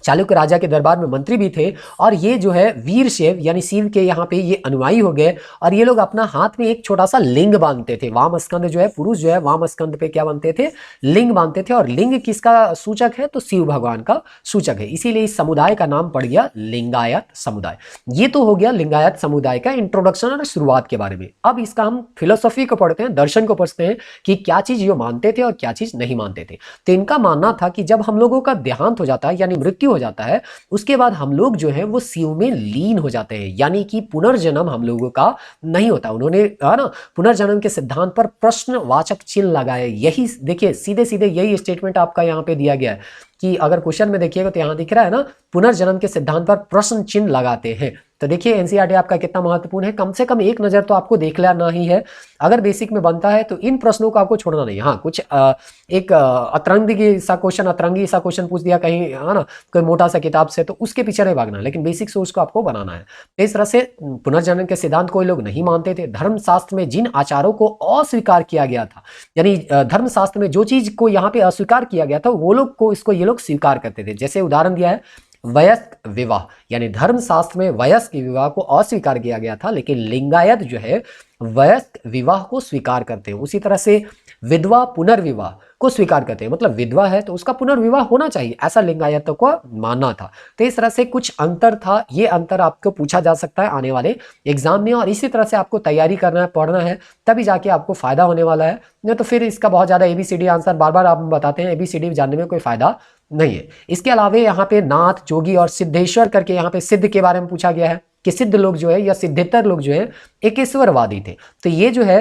चालुक्य राजा के दरबार में मंत्री भी थे, और ये जो है वीर शैव यानी शिव के यहाँ पे ये अनुयायी हो गए, और ये लोग अपना हाथ में एक छोटा सा लिंग बांधते थे। वाम स्कंद जो है, पुरुष जो है वाम स्कंद पे क्या बांधते थे, लिंग बांधते थे, और लिंग किसका सूचक है, तो शिव भगवान का सूचक है, इसीलिए इस समुदाय का नाम पड़ गया लिंगायत समुदाय। ये तो हो गया लिंगायत समुदाय का इंट्रोडक्शन और शुरुआत के बारे में। अब इसका हम फिलोसफी को पढ़ते हैं, दर्शन को पढ़ते हैं कि क्या चीज ये मानते थे और क्या चीज नहीं मानते थे। तो इनका मानना था कि जब हम लोगों का देहांत हो जाता है यानी मृत्यु हो जाता है उसके बाद हम लोग जो है वो शिव में लीन हो जाते हैं, यानी कि पुनर्जन्म हम लोगों का नहीं होता। उन्होंने है ना पुनर्जन्म के सिद्धांत पर प्रश्नवाचक चिन्ह लगाए। यही देखिए सीधे सीधे यही स्टेटमेंट आपका यहाँ पे दिया गया है कि अगर क्वेश्चन में देखिएगा तो यहाँ दिख रहा है ना, पुनर्जन्म के सिद्धांत पर प्रश्न चिन्ह लगाते हैं। तो देखिए एनसीईआरटी आपका कितना महत्वपूर्ण है, कम से कम एक नजर तो आपको देख लेना ही है। अगर बेसिक में बनता है तो इन प्रश्नों को आपको छोड़ना नहीं। हाँ कुछ एक अतरंगी सा क्वेश्चन पूछ दिया कहीं, है ना, कोई मोटा सा किताब से, तो उसके पीछे नहीं भागना, लेकिन बेसिक सोच को आपको बनाना है। तो इस तरह से पुनर्जन्म के सिद्धांत कोई लोग नहीं मानते थे। धर्मशास्त्र में जिन आचारों को अस्वीकार किया गया था, यानी धर्मशास्त्र में जो चीज को यहाँ पे अस्वीकार किया गया था वो लोग को इसको ये लोग स्वीकार करते थे। जैसे उदाहरण दिया है वयस्क विवाह, यानी धर्मशास्त्र में वयस्क विवाह को अस्वीकार किया गया था, लेकिन लिंगायत जो है वयस्क विवाह को स्वीकार करते हैं। उसी तरह से विधवा पुनर्विवाह को स्वीकार करते हैं, मतलब विधवा है तो उसका पुनर्विवाह होना चाहिए, ऐसा लिंगायतों को मानना था। तो इस तरह से कुछ अंतर था, ये अंतर आपको पूछा जा सकता है आने वाले एग्जाम में, और इसी तरह से आपको तैयारी करना है, पढ़ना है, तभी जाके आपको फायदा होने वाला है। नहीं तो फिर इसका बहुत ज्यादा एबीसीडी आंसर बार बार आप बताते हैं, एबीसीडी जानने में कोई फायदा नहीं है। इसके अलावा यहाँ पे नाथ, जोगी और सिद्धेश्वर करके यहाँ पे सिद्ध के बारे में पूछा गया है कि सिद्ध लोग जो है या सिद्धेतर लोग जो है एकेश्वरवादी थे। तो ये जो है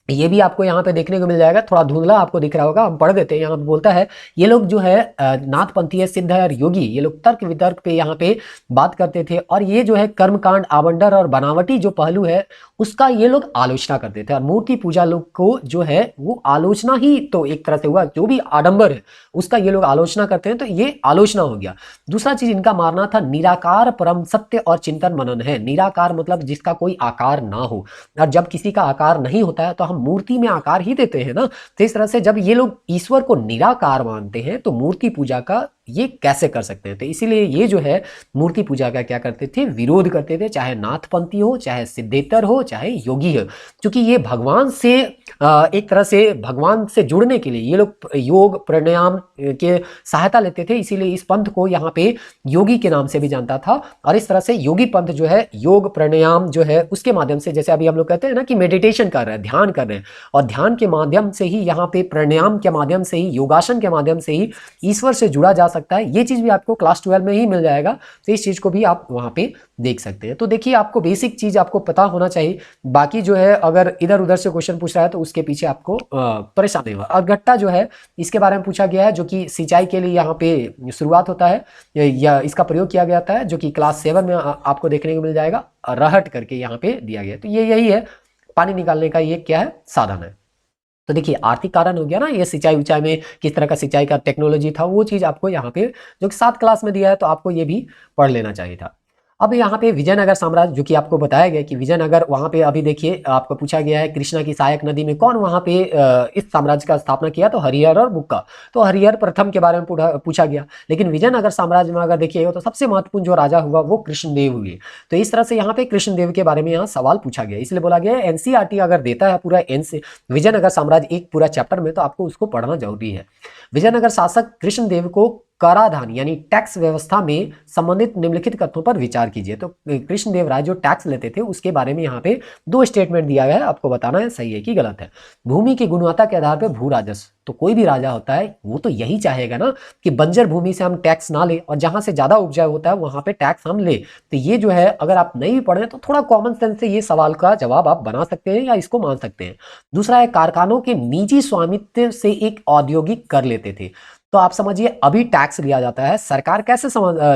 ये भी आपको यहाँ पे देखने को मिल जाएगा, थोड़ा धुंधला आपको दिख रहा होगा, हम पढ़ देते हैं। यहाँ पे बोलता है ये लोग जो है नाथपंथी है, सिद्ध है और योगी, ये लोग तर्क वितर्क पे यहाँ पे बात करते थे, और ये जो है कर्मकांड, आवंडर और बनावटी जो पहलू है उसका ये लोग आलोचना करते थे। और मूर्ति पूजा लोग को जो है वो आलोचना ही तो एक तरह से हुआ, जो भी आडंबर है उसका ये लोग आलोचना करते हैं, तो ये आलोचना हो गया। दूसरा चीज इनका मानना था निराकार परम सत्य और चिंतन मनन है। निराकार मतलब जिसका कोई आकार ना हो, और जब किसी का आकार नहीं होता है तो हम मूर्ति में आकार ही देते हैं ना। तो इस तरह से जब ये लोग ईश्वर को निराकार मानते हैं तो मूर्ति पूजा का ये कैसे कर सकते हैं। तो इसीलिए ये जो है मूर्ति पूजा का क्या करते थे, विरोध करते थे, चाहे नाथपंथी हो, चाहे सिद्धेतर हो, चाहे योगी हो, क्योंकि ये भगवान से एक तरह से भगवान से जुड़ने के लिए ये लोग योग प्राणायाम के सहायता लेते थे। इसीलिए इस पंथ को यहाँ पे योगी के नाम से भी जानता था। और इस तरह से योगी पंथ जो है योग प्राणायाम जो है उसके माध्यम से, जैसे अभी हम लोग कहते हैं ना कि मेडिटेशन कर रहे हैं, ध्यान कर रहे हैं, और ध्यान के माध्यम से ही यहाँ पे प्राणायाम के माध्यम से ही, योगासन के माध्यम से ही ईश्वर से जुड़ा जा सकता है। ये चीज भी आपको क्लास 12 में ही मिल जाएगा, तो इस चीज को भी आप वहां पे देख सकते हैं। तो देखिए आपको बेसिक चीज आपको पता होना चाहिए, बाकी जो है अगर इधर उधर से क्वेश्चन पूछ रहा है तो उसके पीछे आपको परेशानी होगा। और गट्टा जो है इसके बारे में पूछा गया है, जो कि सिंचाई के लिए यहाँ पे शुरुआत होता है या इसका प्रयोग किया गया था, जो कि क्लास 7 में आपको देखने को मिल जाएगा, रहट करके यहाँ पे दिया गया। तो ये यही है पानी निकालने का ये क्या है, साधन है। तो देखिए आर्थिक कारण हो गया ना, ये सिंचाई उचाई में किस तरह का सिंचाई का टेक्नोलॉजी था, वो चीज आपको यहाँ पे जो कि 7 क्लास में दिया है, तो आपको ये भी पढ़ लेना चाहिए था। अब यहाँ पे विजयनगर साम्राज्य, जो कि आपको बताया गया कि विजयनगर, वहाँ पे अभी देखिए आपको पूछा गया है कृष्णा की सहायक नदी में कौन वहाँ पे इस साम्राज्य का स्थापना किया, तो हरिहर और बुक्का। तो हरिहर प्रथम के बारे में पूछा गया, लेकिन विजयनगर साम्राज्य में अगर देखिएगा तो सबसे महत्वपूर्ण जो राजा हुआ वो कृष्णदेव हुए। तो इस तरह से यहाँ पे कृष्णदेव के बारे में यहाँ सवाल पूछा गया, इसलिए बोला गया एनसीईआरटी अगर देता है पूरा विजयनगर साम्राज्य एक पूरा चैप्टर में, तो आपको उसको पढ़ना जरूरी है। विजयनगर शासक कृष्णदेव को कराधान यानी टैक्स व्यवस्था में संबंधित निम्नलिखित कथनों पर विचार कीजिए। तो कृष्णदेव राय जो टैक्स लेते थे उसके बारे में यहाँ पे 2 स्टेटमेंट दिया गया है, आपको बताना है सही है कि गलत है। भूमि की गुणवत्ता के आधार पर भू राजस्व, तो कोई भी राजा होता है वो तो यही चाहेगा ना कि बंजर भूमि से हम टैक्स ना ले और जहां से ज्यादा उपजाऊ होता है वहां पे टैक्स हम ले। तो ये जो है अगर आप नहीं भी पढ़े तो थोड़ा कॉमन सेंस से ये सवाल का जवाब आप बना सकते हैं या इसको मान सकते हैं। दूसरा है कारखानों के निजी स्वामित्व से एक औद्योगिक कर लेते थे। तो आप समझिए अभी टैक्स लिया जाता है, सरकार कैसे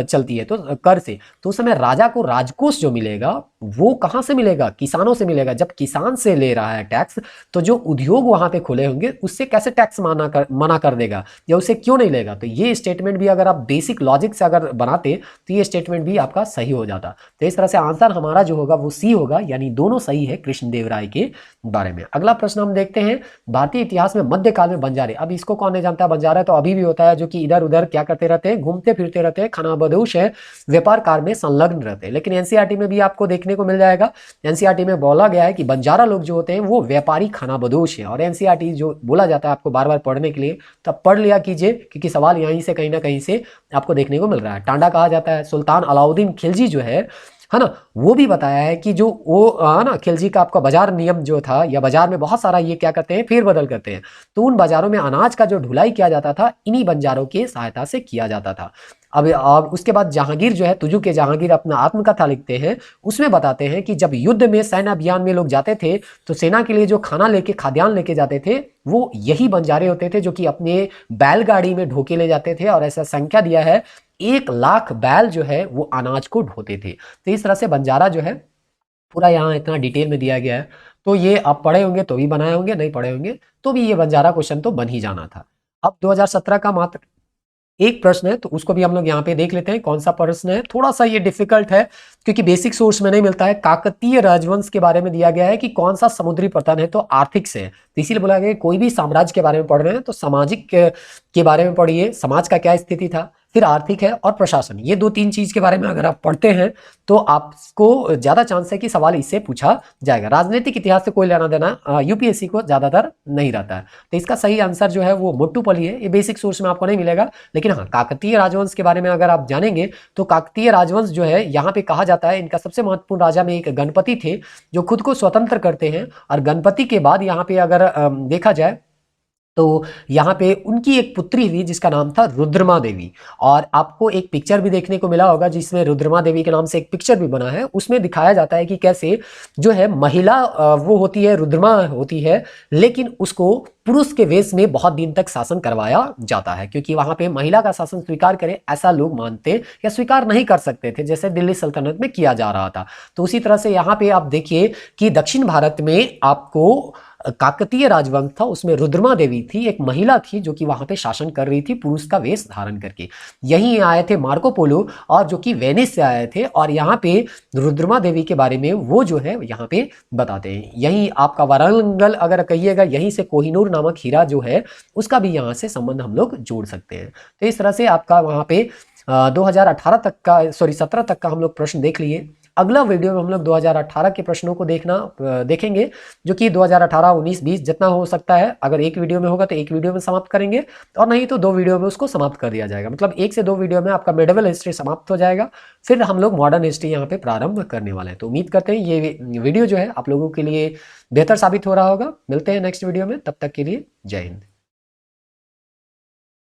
चलती है, तो कर से, तो उस समय राजा को राजकोष जो मिलेगा वो कहां से मिलेगा, किसानों से मिलेगा। जब किसान से ले रहा है टैक्स, तो जो उद्योग वहां पे खुले होंगे उससे कैसे टैक्स मना कर देगा या उसे क्यों नहीं लेगा। तो ये स्टेटमेंट भी अगर आप बेसिक लॉजिक से अगर बनाते तो ये स्टेटमेंट भी आपका सही हो जाता। तो इस तरह से आंसर हमारा जो होगा वो सी होगा, यानी दोनों सही है कृष्णदेव राय के बारे में। अगला प्रश्न हम देखते हैं, भारतीय इतिहास में मध्यकाल में बंजारे, अब इसको कौन नहीं जानता, बंजारा तो अभी भी होता है जो कि इधर उधर क्या करते रहते हैं, घूमते फिरते रहते हैं, खानाबदोश है, व्यापार कार्य में संलग्न रहते हैं। लेकिन एनसीईआरटी में भी आपको देखने को मिल जाएगा, एनसीईआरटी में बोला गया है कि बंजारा लोग जो होते हैं वो व्यापारी खानाबदोश है। और एनसीईआरटी जो बोला जाता है आपको बार बार पढ़ने के लिए, तब पढ़ लिया कीजिए क्योंकि सवाल यहीं से कहीं ना कहीं से आपको देखने को मिल रहा है। टांडा कहा जाता है, सुल्तान अलाउद्दीन खिलजी जो है ना, वो भी बताया है कि जो वो ना खिलजी का आपका बाजार नियम जो था, या बाजार में बहुत सारा ये क्या करते हैं फेरबदल करते हैं, तो उन बाजारों में अनाज का जो ढुलाई किया जाता था इन्हीं बंजारों की सहायता से किया जाता था। अब उसके बाद जहांगीर जो है, तुजू के जहांगीर अपना आत्मकथा लिखते हैं, उसमें बताते हैं कि जब युद्ध में सैन्य अभियान में लोग जाते थे तो सेना के लिए जो खाना लेके, खाद्यान्न लेके जाते थे, वो यही बंजारे होते थे जो कि अपने बैलगाड़ी में ढोके ले जाते थे। और ऐसा संख्या दिया है 1 लाख बैल जो है वो अनाज को ढोते थे। तो इस तरह से बंजारा जो है पूरा यहाँ इतना डिटेल में दिया गया है। तो ये आप पढ़े होंगे तो भी बनाए होंगे, नहीं पढ़े होंगे तो भी ये बंजारा क्वेश्चन तो बन ही जाना था। अब 2017 का मात्र एक प्रश्न है तो उसको भी हम लोग यहाँ पे देख लेते हैं। कौन सा प्रश्न है, थोड़ा सा ये डिफिकल्ट है क्योंकि बेसिक सोर्स में नहीं मिलता है। काकतीय राजवंश के बारे में दिया गया है कि कौन सा समुद्री पतन है, तो आर्थिक से है, तो इसीलिए बोला गया कोई भी साम्राज्य के बारे में पढ़ रहे हैं तो सामाजिक के बारे में पढ़िए, समाज का क्या स्थिति था, फिर आर्थिक है और प्रशासन, ये 2-3 चीज के बारे में अगर आप पढ़ते हैं तो आपको ज्यादा चांस है कि सवाल इससे पूछा जाएगा। राजनीतिक इतिहास से कोई लेना देना यूपीएससी को ज्यादातर नहीं रहता है। तो इसका सही आंसर जो है वो मुट्टुपल्ली है। ये बेसिक सोर्स में आपको नहीं मिलेगा, लेकिन हाँ काकतीय राजवंश के बारे में अगर आप जानेंगे तो काकतीय राजवंश जो है यहाँ पे कहा जाता है इनका सबसे महत्वपूर्ण राजा में एक गणपति थे जो खुद को स्वतंत्र करते हैं। और गणपति के बाद यहाँ पे अगर देखा जाए तो यहाँ पे उनकी एक पुत्री हुई जिसका नाम था रुद्रमा देवी। और आपको एक पिक्चर भी देखने को मिला होगा जिसमें रुद्रमा देवी के नाम से एक पिक्चर भी बना है। उसमें दिखाया जाता है कि कैसे जो है महिला वो होती है, रुद्रमा होती है, लेकिन उसको पुरुष के वेश में बहुत दिन तक शासन करवाया जाता है क्योंकि वहां पे महिला का शासन स्वीकार करे ऐसा लोग मानते या स्वीकार नहीं कर सकते थे, जैसे दिल्ली सल्तनत में किया जा रहा था। तो उसी तरह से यहाँ पे आप देखिए कि दक्षिण भारत में आपको काकतीय राजवंश था, उसमें रुद्रमा देवी थी, एक महिला थी जो कि वहां पे शासन कर रही थी पुरुष का वेश धारण करके। यहीं आए थे मार्को पोलो और जो कि वेनिस से आए थे, और यहाँ पे रुद्रमा देवी के बारे में वो जो है यहाँ पे बताते हैं। यहीं आपका वारंगल अगर कहिएगा, यहीं से कोहिनूर नामक हीरा जो है उसका भी यहाँ से संबंध हम लोग जोड़ सकते हैं। तो इस तरह से आपका वहाँ पे 2018 तक का, सॉरी 17 तक का हम लोग प्रश्न देख लिए। अगला वीडियो में हम लोग 2018 के प्रश्नों को देखेंगे जो कि 2018, 19, 20 जितना हो सकता है। अगर एक वीडियो में होगा तो एक वीडियो में समाप्त करेंगे, और नहीं तो 2 वीडियो में उसको समाप्त कर दिया जाएगा। मतलब 1 से 2 वीडियो में आपका मेडिवल हिस्ट्री समाप्त हो जाएगा, फिर हम लोग मॉडर्न हिस्ट्री यहाँ पे प्रारंभ करने वाले हैं। तो उम्मीद करते हैं ये वीडियो जो है आप लोगों के लिए बेहतर साबित हो रहा होगा। मिलते हैं नेक्स्ट वीडियो में, तब तक के लिए जय हिंद।